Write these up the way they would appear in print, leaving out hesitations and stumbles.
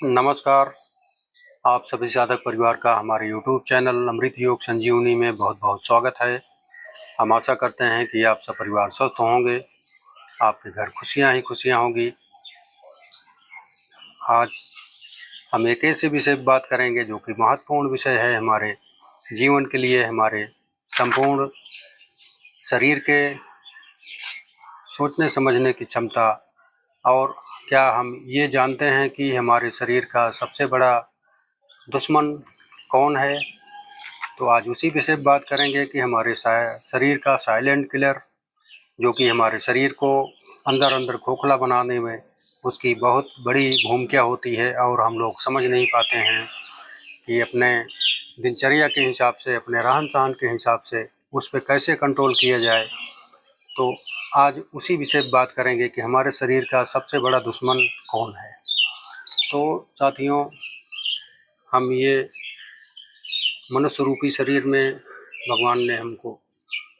नमस्कार। आप सभी साधक परिवार का हमारे YouTube चैनल अमृत योग संजीवनी में बहुत बहुत स्वागत है। हम आशा करते हैं कि आप सब परिवार स्वस्थ होंगे, आपके घर खुशियां ही खुशियां होंगी। आज हम एक ऐसे विषय पर बात करेंगे जो कि महत्वपूर्ण विषय है हमारे जीवन के लिए, हमारे संपूर्ण शरीर के सोचने समझने की क्षमता। और क्या हम ये जानते हैं कि हमारे शरीर का सबसे बड़ा दुश्मन कौन है? तो आज उसी विषय पर बात करेंगे कि हमारे शरीर का साइलेंट किलर, जो कि हमारे शरीर को अंदर अंदर खोखला बनाने में उसकी बहुत बड़ी भूमिका होती है और हम लोग समझ नहीं पाते हैं कि अपने दिनचर्या के हिसाब से, अपने रहन सहन के हिसाब से उस पर कैसे कंट्रोल किया जाए। तो आज उसी विषय पर बात करेंगे कि हमारे शरीर का सबसे बड़ा दुश्मन कौन है। तो साथियों, हम ये मनुष्य रूपी शरीर में भगवान ने हमको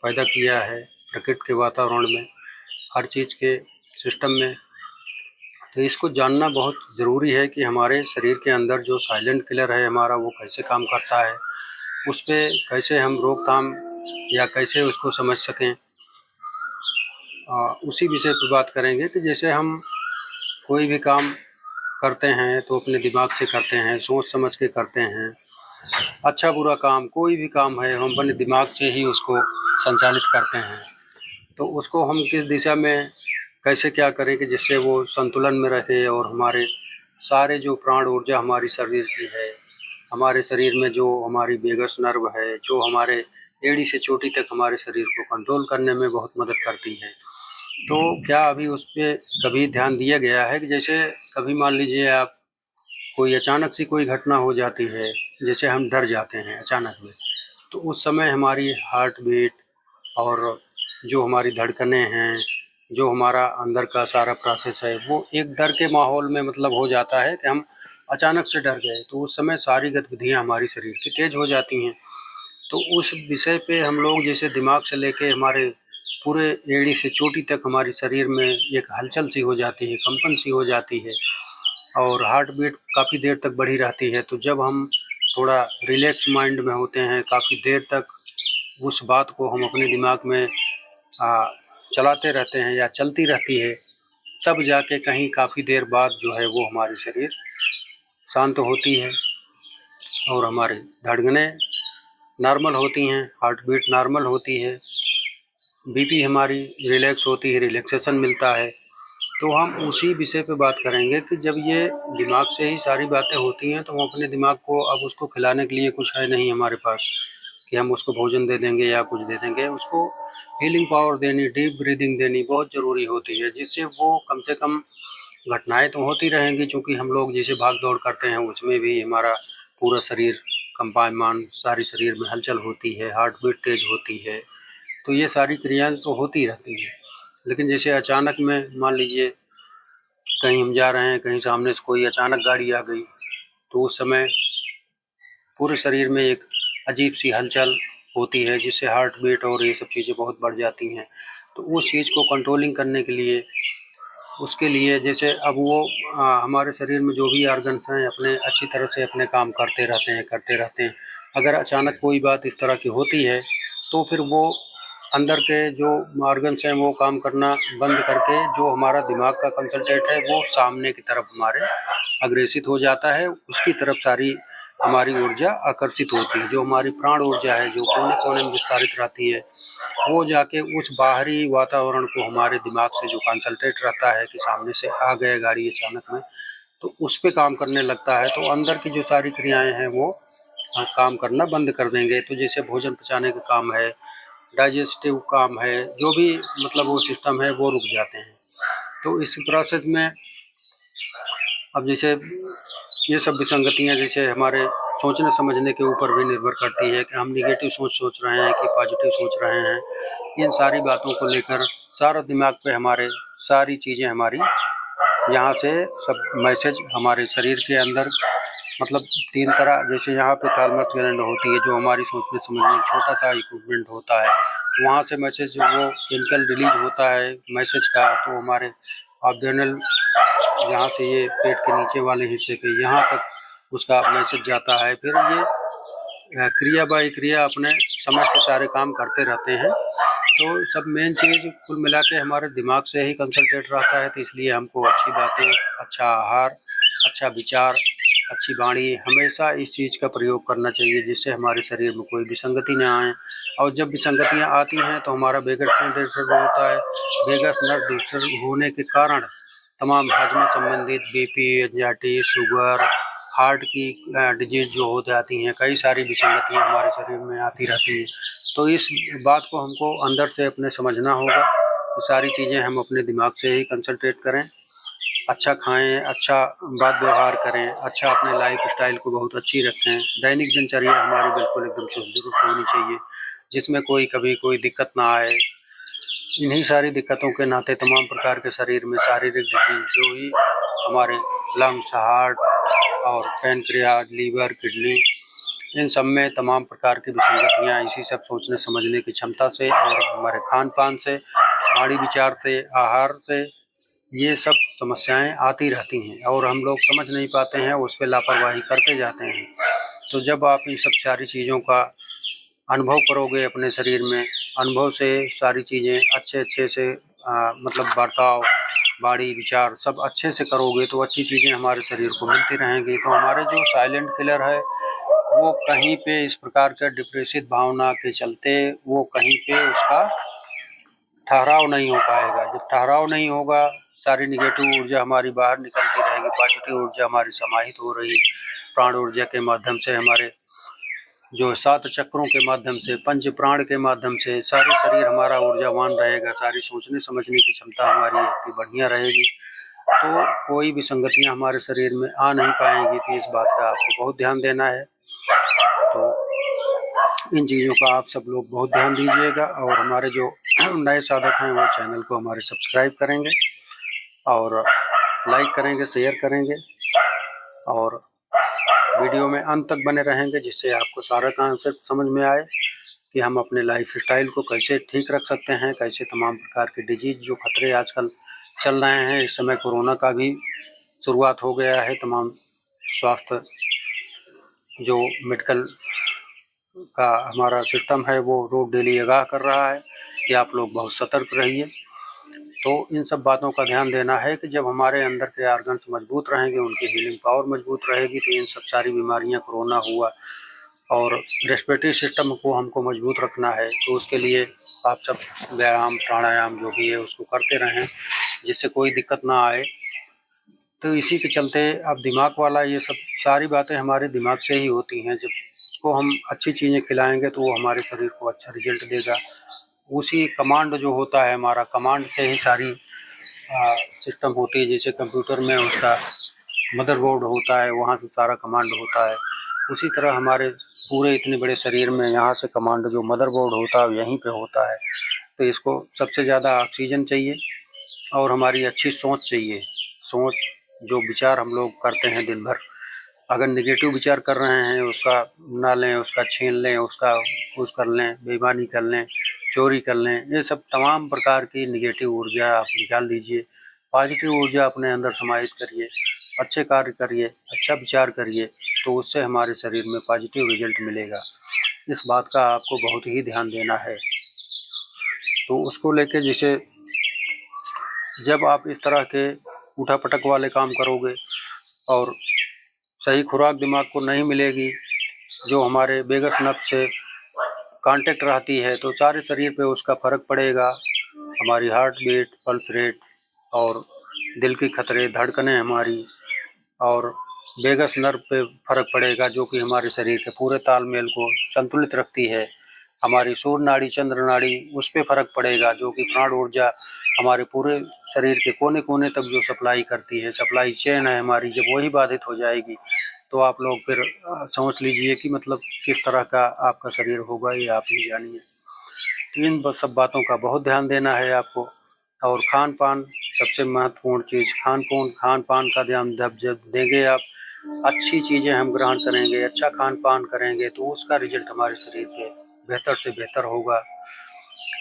पैदा किया है, प्रकृति के वातावरण में, हर चीज़ के सिस्टम में। तो इसको जानना बहुत ज़रूरी है कि हमारे शरीर के अंदर जो साइलेंट किलर है हमारा, वो कैसे काम करता है, उस पर कैसे हम रोकथाम या कैसे उसको समझ सकें। उसी विषय पर बात करेंगे कि जैसे हम कोई भी काम करते हैं तो अपने दिमाग से करते हैं, सोच समझ के करते हैं। अच्छा बुरा काम, कोई भी काम है, हम अपने दिमाग से ही उसको संचालित करते हैं। तो उसको हम किस दिशा में कैसे क्या करें कि जिससे वो संतुलन में रहे और हमारे सारे जो प्राण ऊर्जा हमारी शरीर की है, हमारे शरीर में जो हमारी वेगस नर्व है, जो हमारे एड़ी से चोटी तक हमारे शरीर को कंट्रोल करने में बहुत मदद करती है। तो क्या अभी उस पर कभी ध्यान दिया गया है कि जैसे कभी मान लीजिए आप, कोई अचानक सी कोई घटना हो जाती है, जैसे हम डर जाते हैं अचानक में, तो उस समय हमारी हार्ट बीट और जो हमारी धड़कनें हैं, जो हमारा अंदर का सारा प्रोसेस है, वो एक डर के माहौल में मतलब हो जाता है कि हम अचानक से डर गए। तो उस समय सारी गतिविधियां हमारी शरीर की तेज हो जाती हैं। तो उस विषय पे हम लोग जैसे दिमाग से लेके हमारे पूरे एड़ी से चोटी तक हमारी शरीर में एक हलचल सी हो जाती है, कंपन सी हो जाती है और हार्ट बीट काफ़ी देर तक बढ़ी रहती है। तो जब हम थोड़ा रिलैक्स माइंड में होते हैं, काफ़ी देर तक उस बात को हम अपने दिमाग में चलाते रहते हैं या चलती रहती है, तब जाके कहीं काफ़ी देर बाद जो है वो हमारी शरीर शांत होती है और हमारी धड़कनें नॉर्मल होती हैं, हार्ट बीट नॉर्मल होती है, बीपी हमारी रिलैक्स होती है, रिलैक्सेशन मिलता है। तो हम उसी विषय पे बात करेंगे कि जब ये दिमाग से ही सारी बातें होती हैं, तो हम अपने दिमाग को, अब उसको खिलाने के लिए कुछ है नहीं हमारे पास कि हम उसको भोजन दे देंगे या कुछ दे देंगे। उसको हीलिंग पावर देनी, डीप ब्रीदिंग देनी बहुत ज़रूरी होती है, जिससे वो कम से कम, घटनाएं तो होती रहेंगी क्योंकि हम लोग जैसे भाग दौड़ करते हैं उसमें भी हमारा पूरा शरीर कंपायमान, सारी शरीर में हलचल होती है, हार्ट बीट तेज होती है। तो ये सारी क्रियाएं तो होती रहती हैं। लेकिन जैसे अचानक में मान लीजिए कहीं हम जा रहे हैं, कहीं सामने से कोई अचानक गाड़ी आ गई, तो उस समय पूरे शरीर में एक अजीब सी हलचल होती है, जिससे हार्ट बीट और ये सब चीज़ें बहुत बढ़ जाती हैं। तो उस चीज़ को कंट्रोलिंग करने के लिए, उसके लिए जैसे अब वो हमारे शरीर में जो भी ऑर्गन्स हैं अपने अच्छी तरह से अपने काम करते रहते हैं। अगर अचानक कोई बात इस तरह की होती है, तो फिर वो अंदर के जो ऑर्गन्स हैं वो काम करना बंद करके, जो हमारा दिमाग का कंसंट्रेट है वो सामने की तरफ हमारे अग्रेसित हो जाता है, उसकी तरफ सारी हमारी ऊर्जा आकर्षित होती है। जो हमारी प्राण ऊर्जा है, जो कोने कोने में विस्तारित रहती है, वो जाके उस बाहरी वातावरण को हमारे दिमाग से जो कंसंट्रेट रहता है कि सामने से आ गया गाड़ी अचानक में, तो उस पे काम करने लगता है। तो अंदर की जो सारी क्रियाएं हैं वो काम करना बंद कर देंगे। तो जैसे भोजन पचाने का काम है, डाइजेस्टिव काम है, जो भी मतलब वो सिस्टम है वो रुक जाते हैं। तो इस प्रोसेस में अब जैसे ये सब विसंगतियाँ जैसे हमारे सोचने समझने के ऊपर भी निर्भर करती है कि हम निगेटिव सोच रहे हैं कि पॉजिटिव सोच रहे हैं। इन सारी बातों को लेकर सारा दिमाग पे हमारे सारी चीज़ें हमारी यहाँ से सब मैसेज हमारे शरीर के अंदर, मतलब तीन तरह, जैसे यहाँ पे थैलेमस ग्लैंड होती है जो हमारी सोचने समझने एक छोटा सा इक्विपमेंट होता है, वहाँ से मैसेज वो केमिकल रिलीज होता है मैसेज का। तो हमारे एब्डोमिनल जहाँ से ये पेट के नीचे वाले हिस्से पे यहाँ तक उसका मैसेज जाता है। फिर ये क्रिया बाय क्रिया अपने समय से सारे काम करते रहते हैं। तो सब मेन चीज़ कुल मिला के हमारे दिमाग से ही कंसंट्रेट रहता है। तो इसलिए हमको अच्छी बातें, अच्छा आहार, अच्छा विचार, अच्छी वाणी हमेशा इस चीज़ का प्रयोग करना चाहिए, जिससे हमारे शरीर में कोई विसंगति न आए। और जब विसंगतियाँ आती हैं तो हमारा वेगस नर्व डिस्टर्ब होता है। वेगस नर्व डिस्टर्ब होने के कारण तमाम हजम संबंधित बीपी, एंजाइटी, शुगर, हार्ट की डिजीज जो हो जाती हैं, कई सारी विसंगतियाँ हमारे शरीर में आती रहती हैं। तो इस बात को हमको अंदर से अपने समझना होगा कि सारी चीज़ें हम अपने दिमाग से ही कंसंट्रेट करें। अच्छा खाएं, अच्छा बात व्यवहार करें, अच्छा अपने लाइफ स्टाइल को बहुत अच्छी रखें। दैनिक दिनचर्या हमारी बिल्कुल एकदम सुदृढ़ होनी चाहिए, जिसमें कोई कभी कोई दिक्कत ना आए। इन्हीं सारी दिक्कतों के नाते तमाम प्रकार के शरीर में शारीरिक डिजीज जो ही हमारे लंग्स, हार्ट और पैनक्रियाज, लीवर, किडनी, इन सब में तमाम प्रकार की विसंगतियाँ इसी सब सोचने समझने की क्षमता से और हमारे खान पान से, वाणी विचार से, आहार से ये सब समस्याएं आती रहती हैं और हम लोग समझ नहीं पाते हैं, उस पर लापरवाही करते जाते हैं। तो जब आप इन सब सारी चीज़ों का अनुभव करोगे अपने शरीर में, अनुभव से सारी चीज़ें अच्छे से मतलब बर्ताव, वाणी विचार सब अच्छे से करोगे तो अच्छी चीज़ें हमारे शरीर को मिलती रहेंगी। तो हमारे जो साइलेंट किलर है वो कहीं पे इस प्रकार का डिप्रेसिव भावना के चलते वो कहीं पे उसका ठहराव नहीं हो पाएगा। जब ठहराव नहीं होगा, सारी निगेटिव ऊर्जा हमारी बाहर निकलती रहेगी, पॉजिटिव ऊर्जा हमारी समाहित हो रही, प्राण ऊर्जा के माध्यम से हमारे जो 7 चक्रों के माध्यम से, पंच प्राण के माध्यम से सारे शरीर हमारा ऊर्जावान रहेगा, सारी सोचने समझने की क्षमता हमारी इतनी बढ़िया रहेगी, तो कोई विसंगतियाँ हमारे शरीर में आ नहीं पाएंगी। तो इस बात का आपको बहुत ध्यान देना है। तो इन चीज़ों का आप सब लोग बहुत ध्यान दीजिएगा और हमारे जो नए साधक हैं वो चैनल को हमारे सब्सक्राइब करेंगे और लाइक करेंगे, शेयर करेंगे और वीडियो में अंत तक बने रहेंगे, जिससे आपको सारा कॉन्सेप्ट समझ में आए कि हम अपने लाइफ स्टाइल को कैसे ठीक रख सकते हैं, कैसे तमाम प्रकार के डिजीज जो खतरे आजकल चल रहे हैं। इस समय कोरोना का भी शुरुआत हो गया है। तमाम स्वास्थ्य जो मेडिकल का हमारा सिस्टम है वो रोज डेली आगाह कर रहा है कि आप लोग बहुत सतर्क रहिए। तो इन सब बातों का ध्यान देना है कि जब हमारे अंदर के ऑर्गन्स मजबूत रहेंगे, उनकी हीलिंग पावर मजबूत रहेगी, तो इन सब सारी बीमारियां, कोरोना हुआ और रेस्पिरेटरी सिस्टम को हमको मजबूत रखना है। तो उसके लिए आप सब व्यायाम, प्राणायाम जो भी है उसको करते रहें, जिससे कोई दिक्कत ना आए। तो इसी के चलते अब दिमाग वाला ये सब सारी बातें हमारे दिमाग से ही होती हैं। जब उसको हम अच्छी चीज़ें खिलाएंगे तो वो हमारे शरीर को अच्छा रिजल्ट देगा। उसी कमांड जो होता है हमारा, कमांड से ही सारी सिस्टम होती है। जैसे कंप्यूटर में उसका मदरबोर्ड होता है, वहाँ से सारा कमांड होता है, उसी तरह हमारे पूरे इतने बड़े शरीर में यहाँ से कमांड जो मदरबोर्ड होता है यहीं पे होता है। तो इसको सबसे ज़्यादा ऑक्सीजन चाहिए और हमारी अच्छी सोच चाहिए। सोच, जो विचार हम लोग करते हैं दिन भर, अगर निगेटिव विचार कर रहे हैं उसका ना लें, उसका छीन लें, उसका कुछ कर लें, बेईमानी कर लें, चोरी कर लें, ये सब तमाम प्रकार की निगेटिव ऊर्जा आप निकाल दीजिए। पॉजिटिव ऊर्जा अपने अंदर समाहित करिए, अच्छे कार्य करिए, अच्छा विचार करिए, तो उससे हमारे शरीर में पॉजिटिव रिजल्ट मिलेगा। इस बात का आपको बहुत ही ध्यान देना है। तो उसको लेके जैसे जब आप इस तरह के उठापटक वाले काम करोगे और सही खुराक दिमाग को नहीं मिलेगी, जो हमारे वेगस नर्व से कांटेक्ट रहती है, तो सारे शरीर पे उसका फर्क पड़ेगा। हमारी हार्ट बीट, पल्स रेट और दिल की खतरे, धड़कनें हमारी और वेगस नर्व पे फर्क पड़ेगा, जो कि हमारे शरीर के पूरे तालमेल को संतुलित रखती है। हमारी सूर्य नाड़ी, चंद्र नाड़ी, उस पर फर्क पड़ेगा, जो कि प्राण ऊर्जा हमारे पूरे शरीर के कोने कोने तक जो सप्लाई करती है, सप्लाई चेन है हमारी, जब वही बाधित हो जाएगी तो आप लोग फिर समझ लीजिए कि मतलब किस तरह का आपका शरीर होगा, ये आप ही जानिए। तो इन सब बातों का बहुत ध्यान देना है आपको। और खान पान सबसे महत्वपूर्ण चीज़, खान पान का ध्यान जब देंगे आप, अच्छी चीज़ें हम ग्रहण करेंगे, अच्छा खान पान करेंगे, तो उसका रिजल्ट हमारे शरीर पे बेहतर से बेहतर होगा।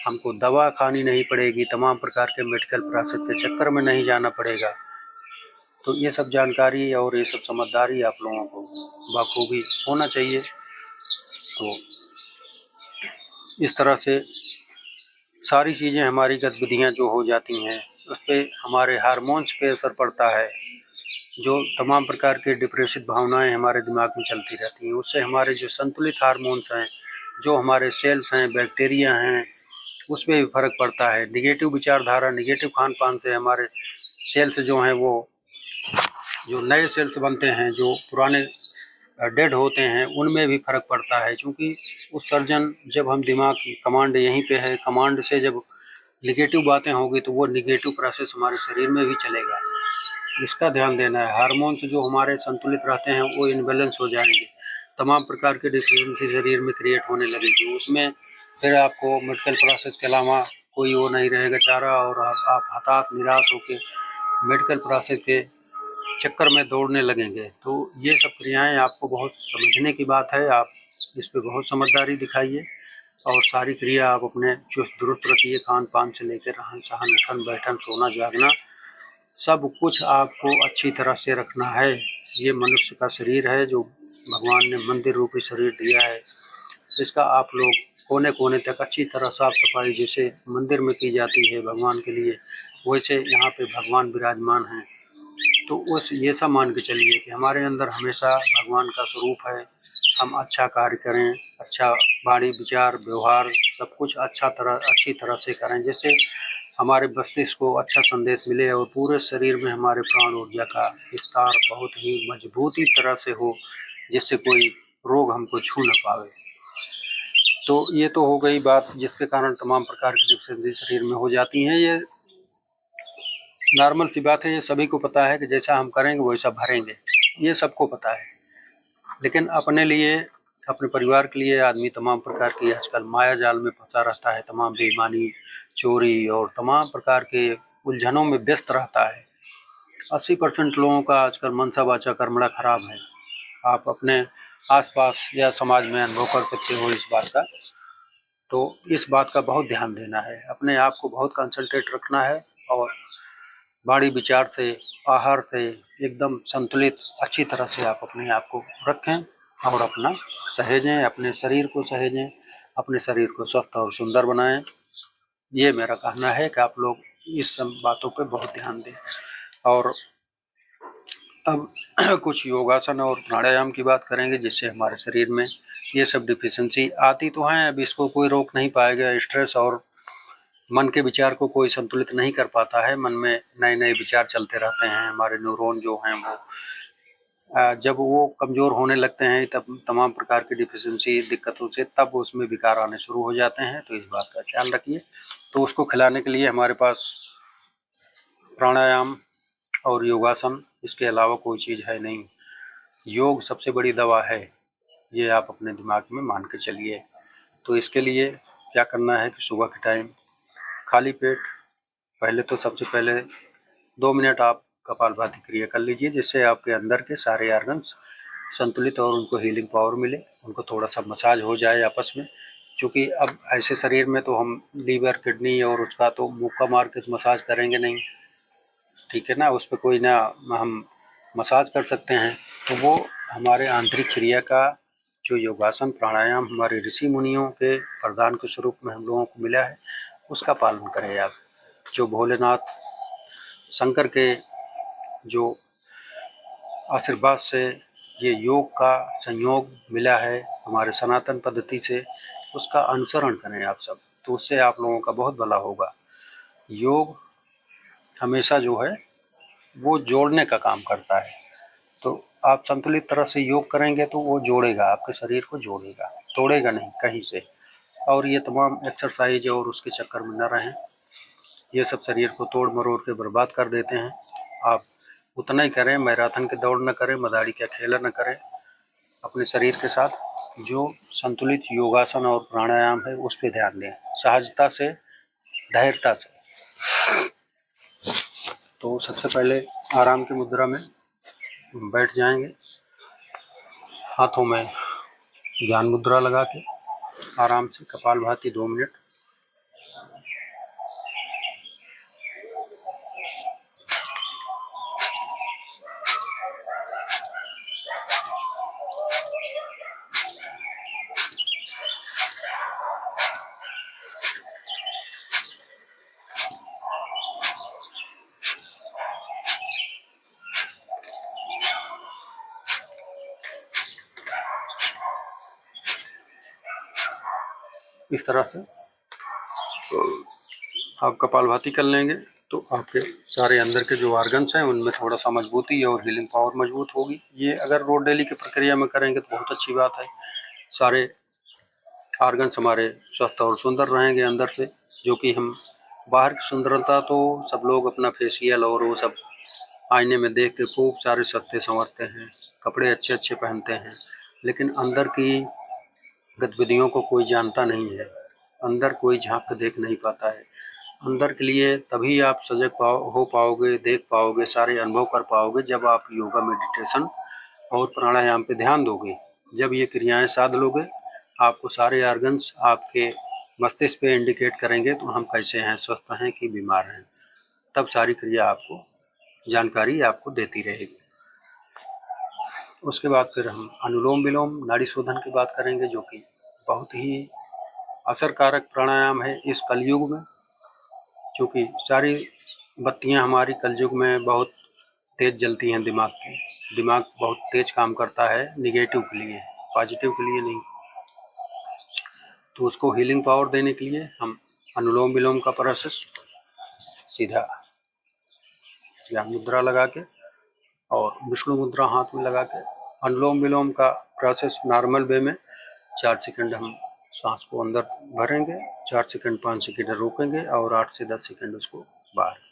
हमको दवा खानी नहीं पड़ेगी, तमाम प्रकार के मेडिकल प्रोसेस के चक्कर में नहीं जाना पड़ेगा। तो ये सब जानकारी और ये सब समझदारी आप लोगों को बखूबी होना चाहिए। तो इस तरह से सारी चीज़ें, हमारी गतिविधियाँ जो हो जाती हैं उस पर हमारे हार्मोन्स पे असर पड़ता है। जो तमाम प्रकार के डिप्रेसिव भावनाएं हमारे दिमाग में चलती रहती हैं, उससे हमारे जो संतुलित हार्मोन्स हैं, जो हमारे सेल्स हैं, बैक्टीरिया हैं, उसमें भी फर्क पड़ता है। निगेटिव विचारधारा, निगेटिव खान पान से हमारे सेल्स जो हैं, वो जो नए सेल्स बनते हैं, जो पुराने डेड होते हैं, उनमें भी फर्क पड़ता है। क्योंकि उत्सर्जन, जब हम दिमाग की कमांड यहीं पे है, कमांड से जब निगेटिव बातें होगी तो वो निगेटिव प्रोसेस हमारे शरीर में भी चलेगा। इसका ध्यान देना है। हार्मोन्स जो हमारे संतुलित रहते हैं वो इनबैलेंस हो जाएंगे, तमाम प्रकार के डिफिशियंसी शरीर में क्रिएट होने लगेगी। उसमें फिर आपको मेडिकल प्रोसेस के अलावा कोई वो नहीं रहेगा चारा, और आप हताश निराश होकर मेडिकल प्रोसेस के चक्कर में दौड़ने लगेंगे। तो ये सब क्रियाएं आपको बहुत समझने की बात है। आप इस पर बहुत समझदारी दिखाइए और सारी क्रिया आप अपने चुस्त दुरुस्त रखिए। खान पान से लेकर रहन सहन, उठन बैठन, सोना जागना, सब कुछ आपको अच्छी तरह से रखना है। ये मनुष्य का शरीर है जो भगवान ने मंदिर रूपी शरीर दिया है। इसका आप लोग कोने कोने तक अच्छी तरह साफ सफाई जैसे मंदिर में की जाती है भगवान के लिए, वैसे यहाँ पे भगवान विराजमान हैं। तो उस ये सब मान के चलिए कि हमारे अंदर हमेशा भगवान का स्वरूप है। हम अच्छा कार्य करें, अच्छा वाणी विचार व्यवहार सब कुछ अच्छी तरह से करें, जैसे हमारे मस्तिष्क को अच्छा संदेश मिले और पूरे शरीर में हमारे प्राण ऊर्जा का विस्तार बहुत ही मजबूती तरह से हो, जिससे कोई रोग हमको छू न पावे। तो ये तो हो गई बात जिसके कारण तमाम प्रकार की डिफिशियंसी शरीर में हो जाती हैं। ये नॉर्मल सी बात है, ये सभी को पता है कि जैसा हम करेंगे वैसा भरेंगे, ये सबको पता है। लेकिन अपने लिए, अपने परिवार के लिए आदमी तमाम प्रकार की आजकल माया जाल में फंसा रहता है, तमाम बेईमानी, चोरी और तमाम प्रकार के उलझनों में व्यस्त रहता है। 80% लोगों का आजकल मनसा वाचा कर्मणा खराब है। आप अपने आसपास या समाज में अनुभव कर सकते हो इस बात का। तो इस बात का बहुत ध्यान देना है, अपने आप को बहुत कंसंट्रेट रखना है और वाणी विचार से, आहार से एकदम संतुलित अच्छी तरह से आप अपने आप को रखें और अपना सहेजें, अपने शरीर को सहेजें, अपने शरीर को स्वस्थ और सुंदर बनाएं। ये मेरा कहना है कि आप लोग इस सब बातों पे बहुत ध्यान दें। और अब कुछ योगासन और प्राणायाम की बात करेंगे, जिससे हमारे शरीर में ये सब डिफिशियंसी आती तो हैं, अब इसको कोई रोक नहीं पाएगा। स्ट्रेस और मन के विचार को कोई संतुलित नहीं कर पाता है। मन में नए नए विचार चलते रहते हैं। हमारे न्यूरॉन जो हैं वो जब वो कमज़ोर होने लगते हैं, तब तमाम प्रकार की डिफिशियंसी दिक्कतों से तब उसमें विकार आने शुरू हो जाते हैं। तो इस बात का ख्याल रखिए। तो उसको खिलाने के लिए हमारे पास प्राणायाम और योगासन, इसके अलावा कोई चीज़ है नहीं। योग सबसे बड़ी दवा है, ये आप अपने दिमाग में मान के चलिए। तो इसके लिए क्या करना है कि सुबह के टाइम खाली पेट पहले तो सबसे पहले 2 मिनट आप कपालभाति क्रिया कर लीजिए, जिससे आपके अंदर के सारे ऑर्गन्स संतुलित और उनको हीलिंग पावर मिले, उनको थोड़ा सा मसाज हो जाए आपस में। क्योंकि अब ऐसे शरीर में तो हम लीवर, किडनी और उसका तो मुक्का मार के मसाज करेंगे नहीं, ठीक है ना। उस पर कोई ना हम मसाज कर सकते हैं। तो वो हमारे आंतरिक क्रिया का जो योगासन प्राणायाम हमारे ऋषि मुनियों के वरदान के स्वरूप में हम लोगों को मिला है, उसका पालन करें आप। जो भोलेनाथ शंकर के जो आशीर्वाद से ये योग का संयोग मिला है हमारे सनातन पद्धति से, उसका अनुसरण करें आप सब। तो उससे आप लोगों का बहुत भला होगा। योग हमेशा जो है वो जोड़ने का काम करता है। तो आप संतुलित तरह से योग करेंगे तो वो जोड़ेगा, आपके शरीर को जोड़ेगा, तोड़ेगा नहीं कहीं से। और ये तमाम एक्सरसाइज और उसके चक्कर में न रहें, ये सब शरीर को तोड़ मरोड़ के बर्बाद कर देते हैं। आप उतना ही करें, मैराथन की दौड़ न करें, मदारी का खेल न करें। अपने शरीर के साथ जो संतुलित योगासन और प्राणायाम है उस पर ध्यान दें, सहजता से, धैर्यता से। तो सबसे पहले आराम की मुद्रा में बैठ जाएंगे, हाथों में ज्ञान मुद्रा लगा के आराम से कपालभाति 2 मिनट। इस तरह से आप कपालभाति कर लेंगे तो आपके सारे अंदर के जो ऑर्गन्स हैं उनमें थोड़ा सा मजबूती और हीलिंग पावर मजबूत होगी। ये अगर रोज डेली की प्रक्रिया में करेंगे तो बहुत अच्छी बात है। सारे ऑर्गन्स हमारे स्वस्थ और सुंदर रहेंगे अंदर से, जो कि हम बाहर की सुंदरता तो सब लोग अपना फेशियल और वो सब आईने में देख के खूब सारे सस्ते संवरते हैं, कपड़े अच्छे अच्छे पहनते हैं, लेकिन अंदर की गतिविधियों को कोई जानता नहीं है, अंदर कोई झांक कर देख नहीं पाता है। अंदर के लिए तभी आप सजग हो पाओगे, देख पाओगे, सारे अनुभव कर पाओगे जब आप योगा, मेडिटेशन और प्राणायाम पे ध्यान दोगे। जब ये क्रियाएं साध लोगे, आपको सारे ऑर्गन्स आपके मस्तिष्क पे इंडिकेट करेंगे तो हम कैसे हैं, स्वस्थ हैं कि बीमार हैं। तब सारी क्रिया आपको जानकारी आपको देती रहेगी। उसके बाद फिर हम अनुलोम विलोम नाड़ी शोधन की बात करेंगे, जो कि बहुत ही असरकारक प्राणायाम है इस कलयुग में, क्योंकि सारी बत्तियां हमारी कलयुग में बहुत तेज जलती हैं। दिमाग बहुत तेज काम करता है निगेटिव के लिए, पॉजिटिव के लिए नहीं। तो उसको हीलिंग पावर देने के लिए हम अनुलोम विलोम का प्रोसेस सीधा या मुद्रा लगा के और विष्णु मुद्रा हाथ में लगा के अनुलोम विलोम का प्रोसेस नॉर्मल वे में 4 सेकंड हम सांस को अंदर भरेंगे, 4 सेकंड 5 सेकंड रोकेंगे और 8 से 10 सेकंड उसको बाहर।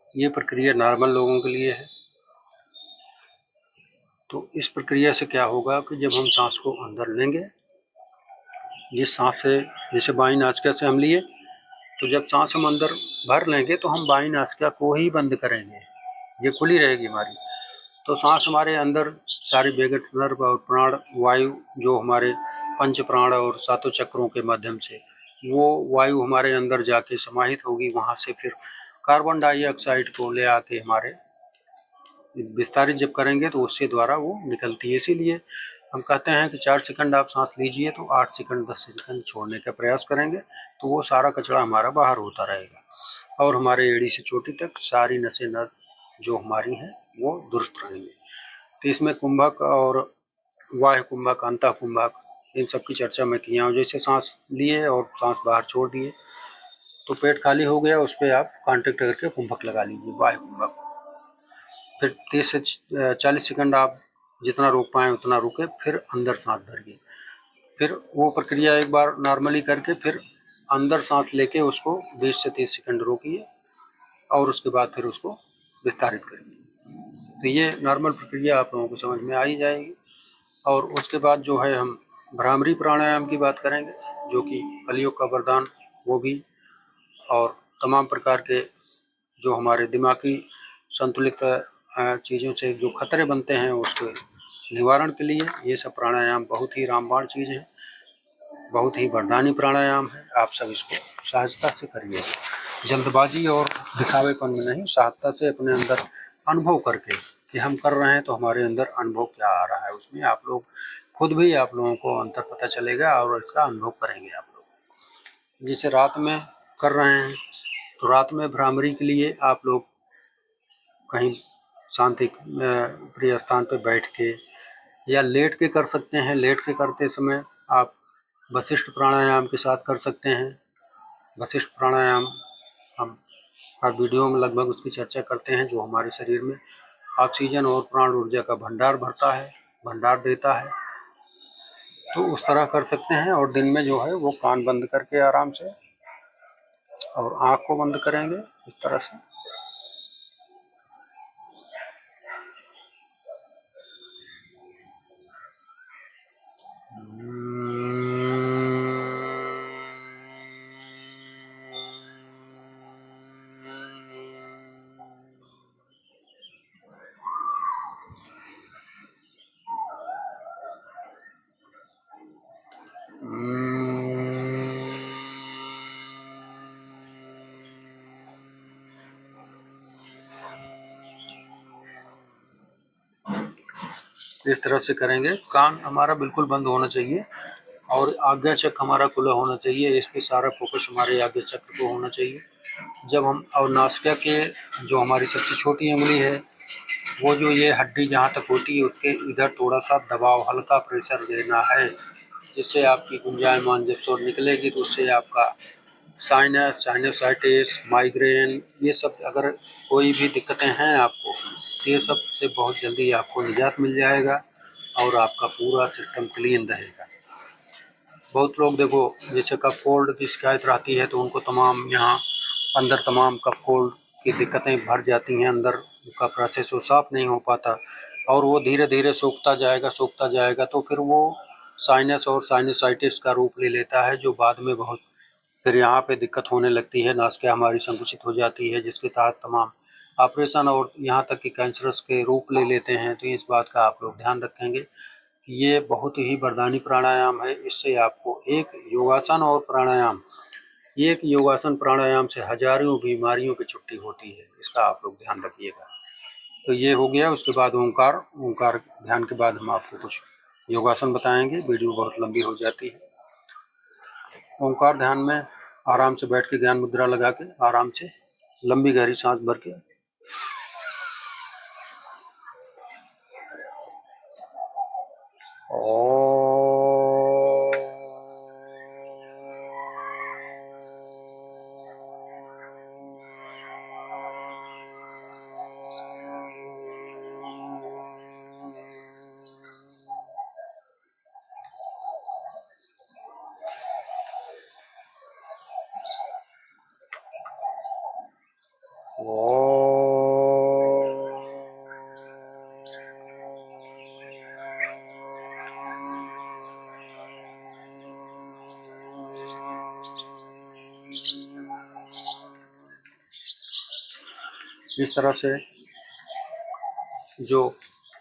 ये प्रक्रिया नॉर्मल लोगों के लिए है। तो इस प्रक्रिया से क्या होगा कि जब हम सांस को अंदर लेंगे, जिस सांस से जैसे बाई नासिका से हम लिए, तो जब सांस हम अंदर भर लेंगे तो हम बाई नासिका को ही बंद करेंगे, ये खुली रहेगी हमारी। तो सांस हमारे अंदर सारी विगत नर्व और प्राण वायु जो हमारे पंच प्राण और सातों चक्रों के माध्यम से वो वायु हमारे अंदर जाके समाहित होगी। वहाँ से फिर कार्बन डाइऑक्साइड को ले आके हमारे विस्तारित जब करेंगे तो उससे द्वारा वो निकलती है। इसीलिए हम कहते हैं कि 4 सेकंड आप सांस लीजिए तो 8 सेकंड 10 सेकंड छोड़ने का प्रयास करेंगे तो वो सारा कचरा हमारा बाहर होता रहेगा और हमारे एड़ी से चोटी तक सारी नसें नर जो हमारी हैं वो दुरुस्त रहेंगे। तो इसमें कुंभक और वाह्य कुंभक, अंतः कुंभक, इन सब की चर्चा मैं किया हूँ। जैसे सांस लिए और सांस बाहर छोड़ दिए तो पेट खाली हो गया, उस पर आप कॉन्टेक्ट करके कुंभक लगा लीजिए, वाह्य कुंभक। फिर 30 से 40 सेकंड आप जितना रोक पाएँ उतना रुके, फिर अंदर सांस भरिए। फिर वो प्रक्रिया एक बार नॉर्मली करके फिर अंदर सांस लेके उसको 20 से 30 सेकंड रोकिए और उसके बाद फिर उसको विस्तारित करिए। तो ये नॉर्मल प्रक्रिया आप लोगों को समझ में आ ही जाएगी। और उसके बाद जो है हम भ्रामरी प्राणायाम की बात करेंगे, जो कि कलयुग का वरदान वो भी, और तमाम प्रकार के जो हमारे दिमागी संतुलित चीज़ों से जो खतरे बनते हैं उसके निवारण के लिए ये सब प्राणायाम बहुत ही रामबाण चीज़ है, बहुत ही वरदानी प्राणायाम है। आप सब इसको सहजता से करिए, जल्दबाजी और दिखावेपन में नहीं, सहजता से अपने अंदर अनुभव करके कि हम कर रहे हैं तो हमारे अंदर अनुभव क्या आ रहा है, उसमें आप लोग खुद भी आप लोगों को अंतर पता चलेगा और इसका अनुभव करेंगे आप लोग। जैसे रात में कर रहे हैं तो रात में भ्रामरी के लिए आप लोग कहीं शांति प्रिय स्थान पर बैठ के या लेट के कर सकते हैं। लेट के करते समय आप वशिष्ठ प्राणायाम के साथ कर सकते हैं। वशिष्ठ प्राणायाम हम हर वीडियो में लगभग उसकी चर्चा करते हैं, जो हमारे शरीर में ऑक्सीजन और प्राण ऊर्जा का भंडार भरता है, भंडार देता है। तो उस तरह कर सकते हैं और दिन में जो है वो कान बंद करके आराम से और आँख को बंद करेंगे इस तरह से। इस तरह से करेंगे। कान हमारा बिल्कुल बंद होना चाहिए और आज्ञा चक्र हमारा खुला होना चाहिए। इस पे सारा फोकस हमारे आज्ञा चक्र को होना चाहिए। जब हम और नासिका के जो हमारी सबसे छोटी उंगली है, वो जो ये हड्डी जहाँ तक होती है उसके इधर थोड़ा सा दबाव, हल्का प्रेशर देना है, जिससे आपकी गुंजायमान जब शोर निकलेगी तो उससे आपका साइनस, साइनसाइटिस, माइग्रेन, ये सब अगर कोई भी दिक्कतें हैं आपको, ये सब से बहुत जल्दी आपको निजात मिल जाएगा और आपका पूरा सिस्टम क्लीन रहेगा। बहुत लोग देखो जैसे कफ कोल्ड की शिकायत रहती है तो उनको तमाम यहाँ अंदर तमाम कफ कोल्ड की दिक्कतें भर जाती हैं, अंदर का प्रोसेस वो साफ नहीं हो पाता और वो धीरे धीरे सूखता जाएगा तो फिर वो साइनस और साइनसाइटिस का रूप ले लेता है, जो बाद में बहुत फिर यहाँ पे दिक्कत होने लगती है। नासिका हमारी संकुचित हो जाती है, जिसके तहत तमाम ऑपरेशन और यहाँ तक कि कैंसरस के रूप ले लेते हैं। तो इस बात का आप लोग ध्यान रखेंगे। ये बहुत ही वरदानी प्राणायाम है। इससे आपको एक योगासन और प्राणायाम, एक योगासन प्राणायाम से हजारों बीमारियों की छुट्टी होती है। इसका आप लोग ध्यान रखिएगा। तो ये हो गया। उसके बाद ओंकार ध्यान के बाद हम आपको कुछ योगासन बताएंगे। वीडियो बहुत लंबी हो जाती है। ओंकार ध्यान में आराम से बैठ के ज्ञान मुद्रा लगा के आराम से लंबी गहरी सांस भर के इस तरह से जो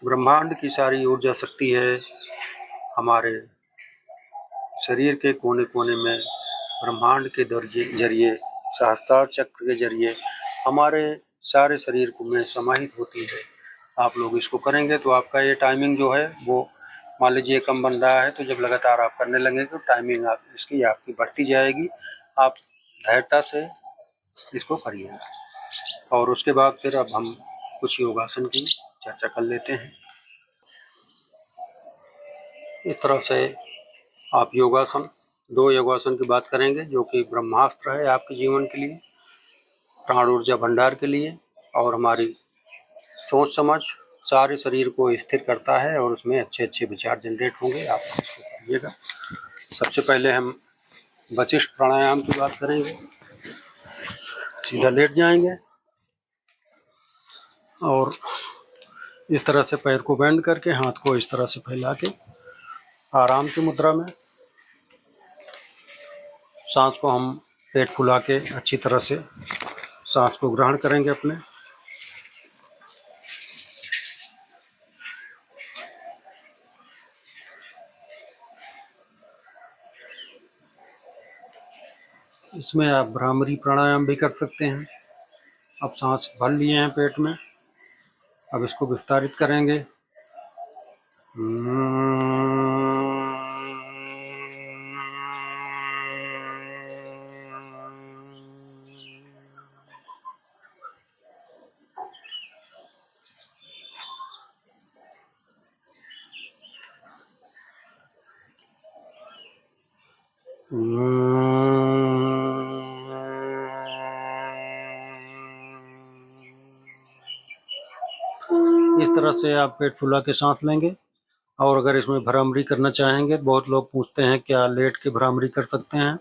ब्रह्मांड की सारी ऊर्जा शक्ति है हमारे शरीर के कोने कोने में ब्रह्मांड के जरिए सहस्त्रार चक्र के जरिए हमारे सारे शरीर को में समाहित होती है। आप लोग इसको करेंगे तो आपका ये टाइमिंग जो है वो मान लीजिए कम बन रहा है, तो जब लगातार आप करने लगेंगे तो टाइमिंग आप इसकी आपकी बढ़ती जाएगी। आप धैर्यता से इसको करिए। और उसके बाद फिर अब हम कुछ योगासन की चर्चा कर लेते हैं। इस तरह से आप योगासन, दो योगासन की बात करेंगे जो कि ब्रह्मास्त्र है आपके जीवन के लिए, प्राण ऊर्जा भंडार के लिए, और हमारी सोच समझ सारे शरीर को स्थिर करता है और उसमें अच्छे अच्छे विचार जनरेट होंगे। आप इसको करिएगा। सबसे पहले हम वशिष्ठ प्राणायाम की बात करेंगे। सीधा लेट जाएंगे और इस तरह से पैर को बेंड करके हाथ को इस तरह से फैला के आराम की मुद्रा में सांस को हम पेट फुला के अच्छी तरह से सांस को ग्रहण करेंगे अपने। इसमें आप भ्रामरी प्राणायाम भी कर सकते हैं। अब सांस भर लिए हैं पेट में, अब इसको विस्तारित करेंगे। इस तरह से आप पेट फुला के सांस लेंगे। और अगर इसमें भ्रामरी करना चाहेंगे, बहुत लोग पूछते हैं क्या लेट के भ्रामरी कर सकते हैं,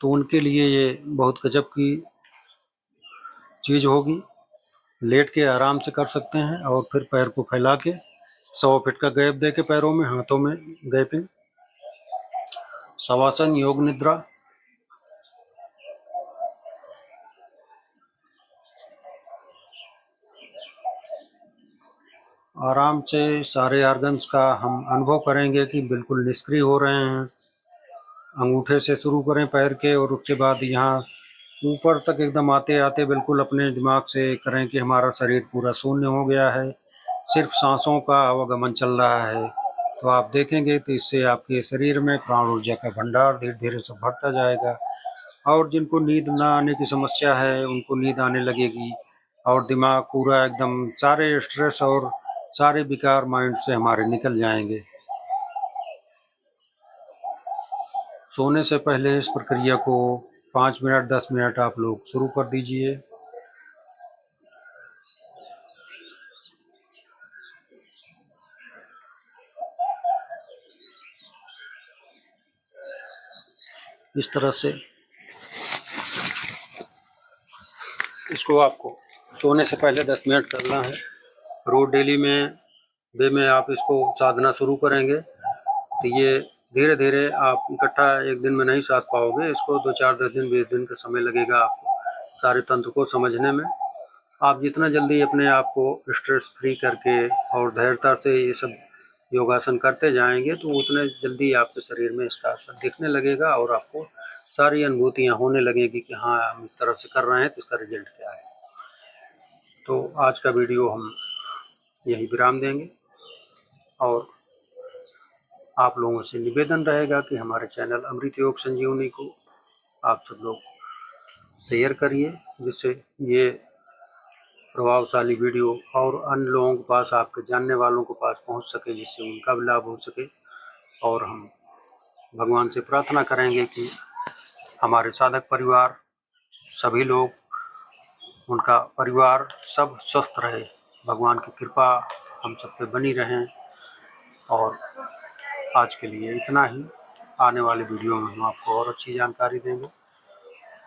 तो उनके लिए ये बहुत गजब की चीज़ होगी। लेट के आराम से कर सकते हैं और फिर पैर को फैला के 100 फीट का गैप दे के पैरों में, हाथों में गैपिंग। शवासन योग निद्रा। आराम से सारे ऑर्गन्स का हम अनुभव करेंगे कि बिल्कुल निष्क्रिय हो रहे हैं। अंगूठे से शुरू करें पैर के और उसके बाद यहाँ ऊपर तक एकदम आते आते बिल्कुल अपने दिमाग से करें कि हमारा शरीर पूरा शून्य हो गया है। सिर्फ सांसों का आवागमन चल रहा है, तो आप देखेंगे तो इससे आपके शरीर में प्राण ऊर्जा का भंडार धीरे धीरे से बढ़ता जाएगा। और जिनको नींद ना आने की समस्या है उनको नींद आने लगेगी, और दिमाग पूरा एकदम सारे स्ट्रेस और सारे विकार माइंड से हमारे निकल जाएंगे। सोने से पहले इस प्रक्रिया को 5 मिनट 10 मिनट आप लोग शुरू कर दीजिए। इस तरह से इसको आपको सोने से पहले 10 मिनट करना है। रोज डेली में वे में आप इसको साधना शुरू करेंगे तो ये धीरे धीरे आप इकट्ठा एक दिन में नहीं साध पाओगे। इसको 2 4 10 दिन 20 दिन का समय लगेगा आपको सारे तंत्र को समझने में। आप जितना जल्दी अपने आप को स्ट्रेस फ्री करके और धैर्यता से ये सब योगासन करते जाएंगे तो उतने जल्दी आपके शरीर में इसका असर दिखने लगेगा और आपको सारी अनुभूतियाँ होने लगेगी कि हाँ हम इस तरह से कर रहे हैं तो इसका रिजल्ट क्या है। तो आज का वीडियो हम यही विराम देंगे और आप लोगों से निवेदन रहेगा कि हमारे चैनल अमृत योग संजीवनी को आप सब लोग शेयर करिए, जिससे ये प्रभावशाली वीडियो और अन्य लोगों के पास, आपके जानने वालों के पास पहुंच सके, जिससे उनका भी लाभ हो सके। और हम भगवान से प्रार्थना करेंगे कि हमारे साधक परिवार सभी लोग, उनका परिवार सब स्वस्थ रहे, भगवान की कृपा हम सब पे बनी रहें। और आज के लिए इतना ही। आने वाले वीडियो में हम आपको और अच्छी जानकारी देंगे।